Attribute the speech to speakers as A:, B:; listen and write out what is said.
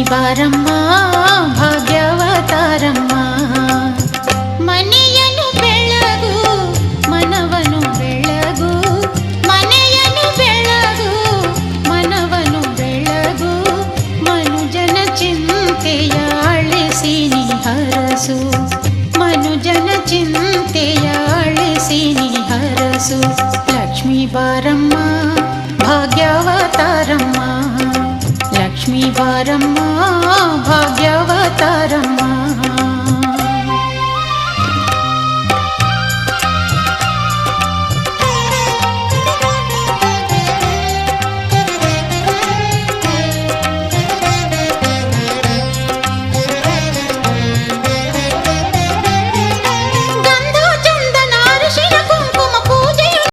A: ಬಾರಮ್ಮ ಭಾಗ್ಯವತಾರಮ್ಮ. ಮನೆಯನ್ನು ಬೆಳಗು ಮನವನು ಬೆಳಗು, ಮನೆಯನ್ನು ಬೆಳಗು ಮನವನು ಬೆಳಗು. ಮನುಜನ ಚಿಂತೆಯ ಅಳಿಸಿ ನೀ ಹರಸು, ಮನುಜನ ಚಿಂತೆಯ ಅಳಿಸಿ ನೀ ಹರಸು. ಲಕ್ಷ್ಮೀ ಬಾರಮ್ಮ ಭಾಗ್ಯವತಾರಮ್ಮ, ಲಕ್ಷ್ಮೀ ಬಾರಮ್ಮ ಭಾಗ್ಯವತಾರಮ್ಮ.